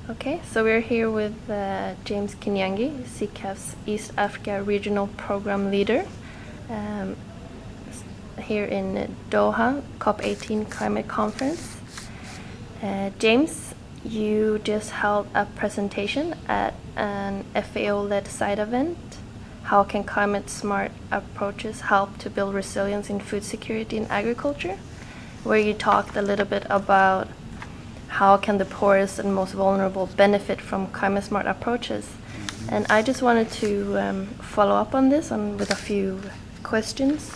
Okay, so we're here with James Kinyangi, CCAFS East Africa Regional Program Leader, um, here in Doha, COP18 Climate Conference. James, you just held a presentation at an FAO-led side event. How can climate-smart approaches help to build resilience in food security in agriculture? Where you talked a little bit about how can the poorest and most vulnerable benefit from climate-smart approaches. And I just wanted to follow up on this with a few questions.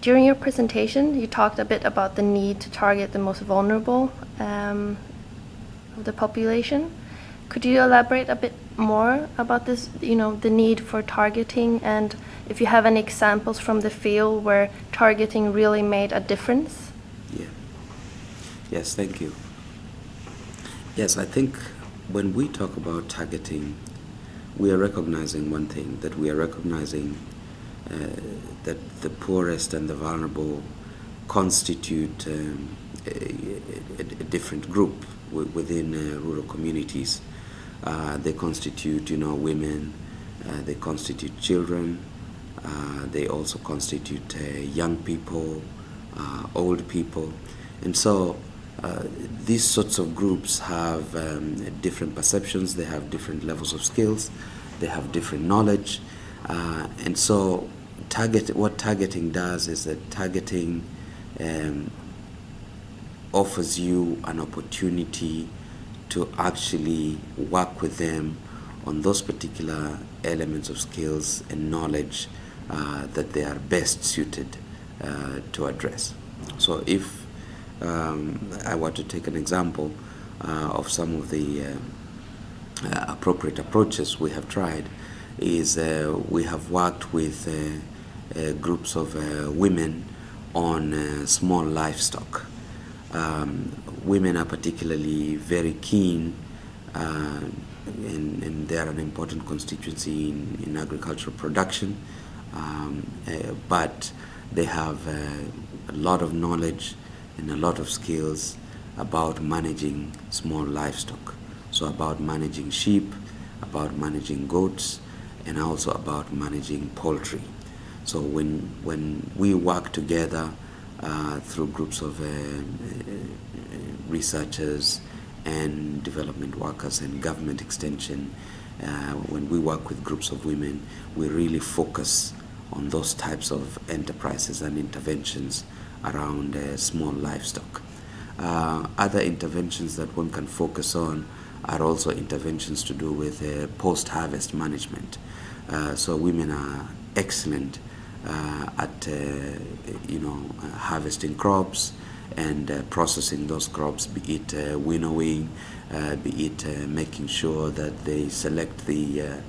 During your presentation, you talked a bit about the need to target the most vulnerable of the population. Could you elaborate a bit more about this, the need for targeting, and if you have any examples from the field where targeting really made a difference? Yeah. Yes, thank you. Yes, I think when we talk about targeting, we are recognizing one thing, that we are recognizing that the poorest and the vulnerable constitute a different group within rural communities. They constitute, women, they constitute children, they also constitute young people, old people. And so these sorts of groups have different perceptions, they have different levels of skills, they have different knowledge. And so what targeting does is that targeting offers you an opportunity to actually work with them on those particular elements of skills and knowledge that they are best suited to address. So if I were to take an example of some of the appropriate approaches we have tried, is we have worked with groups of women on small livestock. Women are particularly very keen, and they are an important constituency in agricultural production, but they have a lot of knowledge and a lot of skills about managing small livestock. So about managing sheep, about managing goats, and also about managing poultry. So when we work together through groups of researchers and development workers and government extension, when we work with groups of women, we really focus on those types of enterprises and interventions around small livestock. Other interventions that one can focus on are also interventions to do with post-harvest management. So women are excellent at harvesting crops and processing those crops, be it winnowing, be it making sure that they select the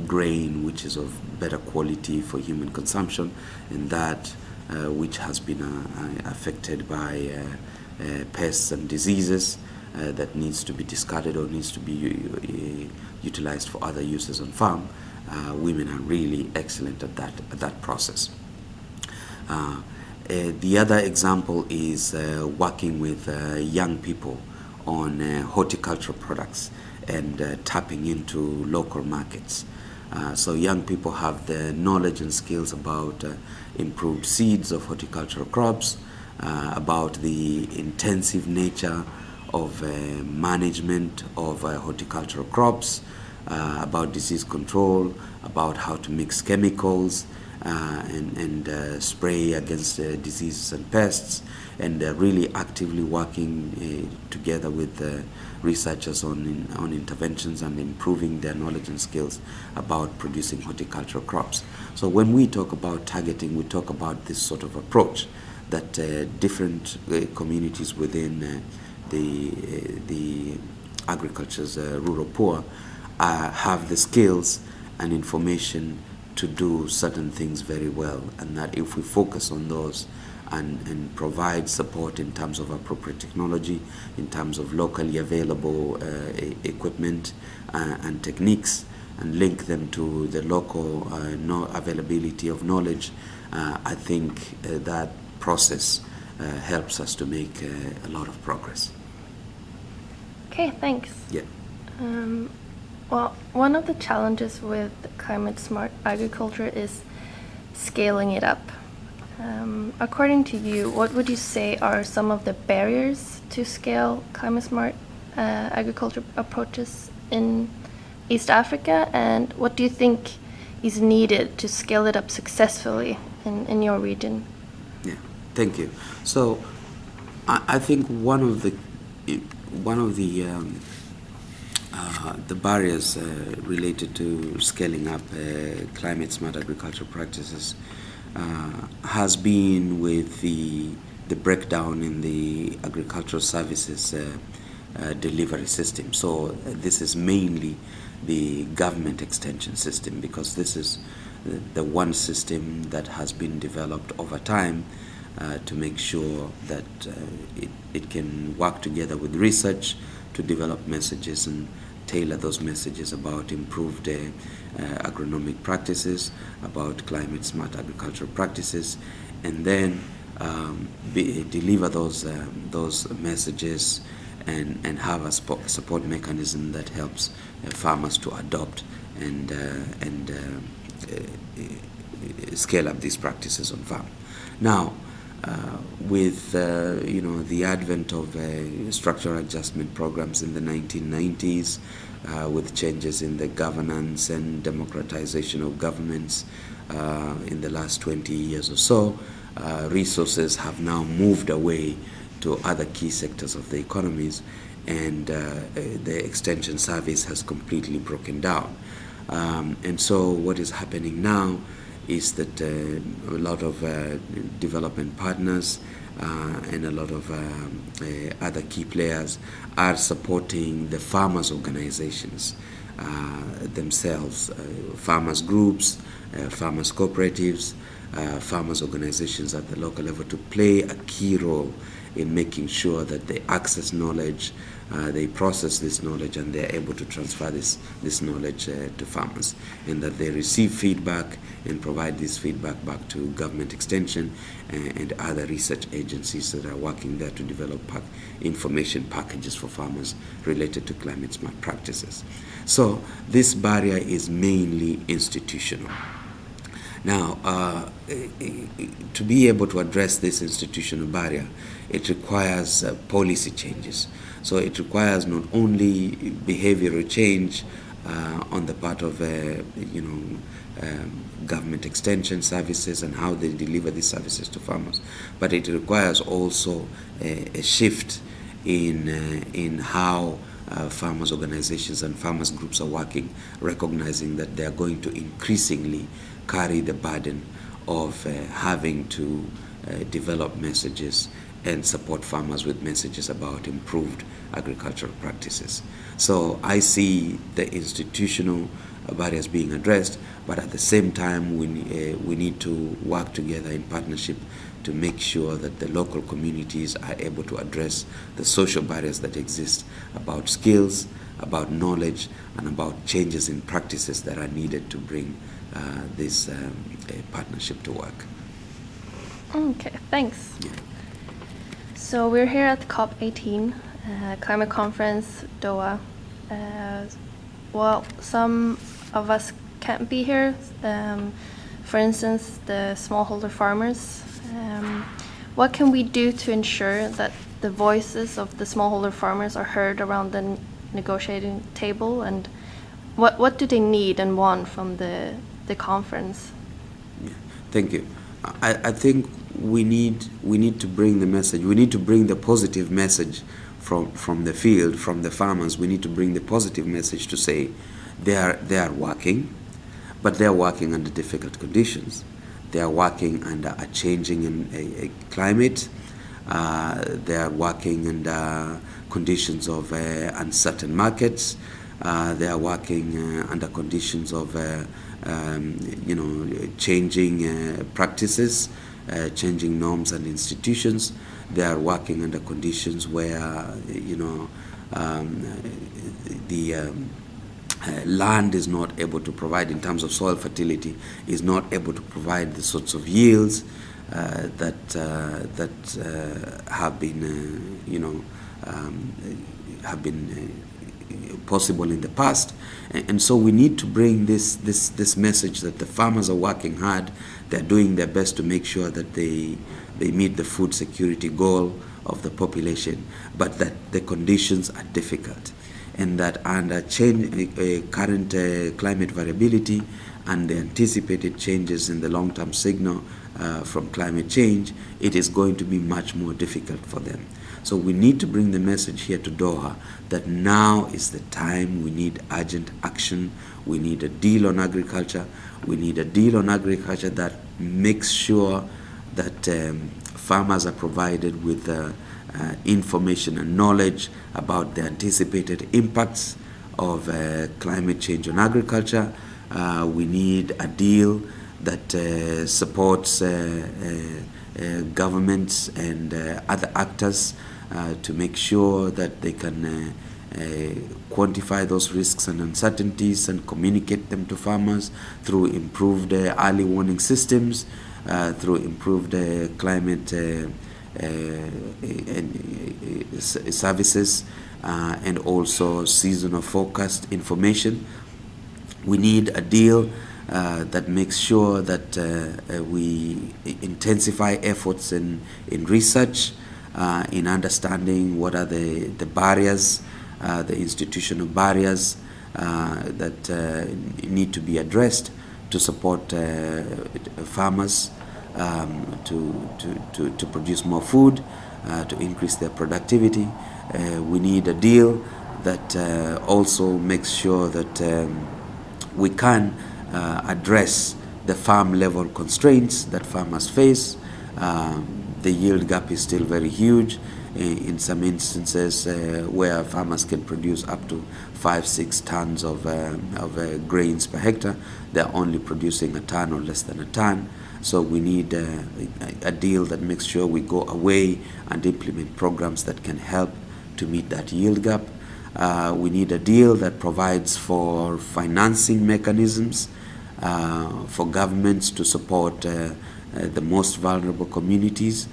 grain which is of better quality for human consumption, and that which has been affected by pests and diseases that needs to be discarded or needs to be utilized for other uses on farm. Women are really excellent at that process. The other example is working with young people on horticultural products and tapping into local markets. So young people have the knowledge and skills about improved seeds of horticultural crops, about the intensive nature of management of horticultural crops, about disease control, about how to mix chemicals and spray against diseases and pests, and really actively working together with researchers on interventions and improving their knowledge and skills about producing horticultural crops. So when we talk about targeting, we talk about this sort of approach that different communities within the agriculture's rural poor have the skills and information to do certain things very well, and that if we focus on those and provide support in terms of appropriate technology, in terms of locally available equipment and techniques, and link them to the local availability of knowledge, I think that process helps us to make a lot of progress. Okay, thanks. Yeah. Well, one of the challenges with climate smart agriculture is scaling it up. According to you, what would you say are some of the barriers to scale climate smart agriculture approaches in East Africa, and what do you think is needed to scale it up successfully in your region? Yeah, thank you. So, I think one of the barriers related to scaling up climate smart agricultural practices has been with the breakdown in the agricultural services delivery system. So this is mainly the government extension system, because this is the one system that has been developed over time to make sure that it can work together with research to develop messages and tailor those messages about improved agronomic practices, about climate smart agricultural practices, and then deliver those messages and have a support mechanism that helps farmers to adopt and scale up these practices on farm. Now, with the advent of structural adjustment programs in the 1990s, with changes in the governance and democratization of governments in the last 20 years or so, resources have now moved away to other key sectors of the economies, and the extension service has completely broken down. And so what is happening now is that a lot of development partners and a lot of other key players are supporting the farmers' organizations themselves, farmers' groups, farmers' cooperatives, farmers' organizations at the local level, to play a key role in making sure that they access knowledge, they process this knowledge, and they're able to transfer this knowledge to farmers, and that they receive feedback and provide this feedback back to government extension and other research agencies that are working there to develop information packages for farmers related to climate smart practices. So this barrier is mainly institutional. Now, to be able to address this institutional barrier, it requires policy changes. So it requires not only behavioral change on the part of government extension services and how they deliver these services to farmers, but it requires also a shift in how farmers' organizations and farmers' groups are working, recognizing that they are going to increasingly carry the burden of having to develop messages and support farmers with messages about improved agricultural practices. So I see the institutional barriers being addressed, but at the same time we need to work together in partnership to make sure that the local communities are able to address the social barriers that exist about skills, about knowledge, and about changes in practices that are needed to bring this partnership to work. Okay, thanks. Yeah. So we're here at COP18, climate conference, Doha. Well, some of us can't be here. For instance, the smallholder farmers. What can we do to ensure that the voices of the smallholder farmers are heard around the negotiating table, and what do they need and want from the conference? Yeah. Thank you. I think we need to bring the message. We need to bring the positive message from the field, from the farmers. We need to bring the positive message to say they are working, but they are working under difficult conditions. They are working under a changing climate. They are working under conditions of uncertain markets. They are working under conditions of changing practices, changing norms and institutions. They are working under conditions where the land is not able to provide, in terms of soil fertility, is not able to provide the sorts of yields have been, have been possible in the past, and so we need to bring this message that the farmers are working hard, they're doing their best to make sure that they meet the food security goal of the population, but that the conditions are difficult, and that under current climate variability and the anticipated changes in the long-term signal from climate change, it is going to be much more difficult for them. So we need to bring the message here to Doha that now is the time. We need urgent action. We need a deal on agriculture. We need a deal on agriculture that makes sure that farmers are provided with information and knowledge about the anticipated impacts of climate change on agriculture. We need a deal that supports governments and other actors to make sure that they can quantify those risks and uncertainties and communicate them to farmers through improved early warning systems, through improved climate services, and also seasonal forecast information. We need a deal that makes sure that we intensify efforts in research, in understanding what are the barriers, the institutional barriers that need to be addressed to support farmers to produce more food, to increase their productivity. We need a deal that also makes sure that we can address the farm level constraints that farmers face. The yield gap is still very huge. In some instances where farmers can produce up to 5-6 tons of grains per hectare, they're only producing a ton or less than a ton. So we need a deal that makes sure we go away and implement programs that can help to meet that yield gap. We need a deal that provides for financing mechanisms for governments to support the most vulnerable communities.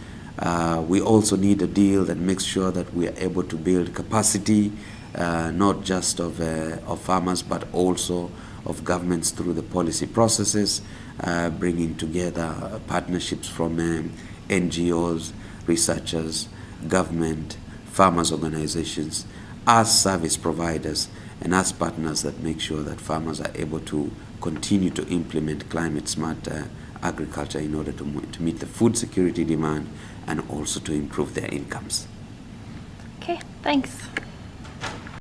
We also need a deal that makes sure that we are able to build capacity, not just of farmers, but also of governments through the policy processes, bringing together partnerships from NGOs, researchers, government, farmers' organizations, as service providers, and as partners that make sure that farmers are able to continue to implement climate-smart agriculture in order to meet the food security demand and also to improve their incomes. Okay, thanks.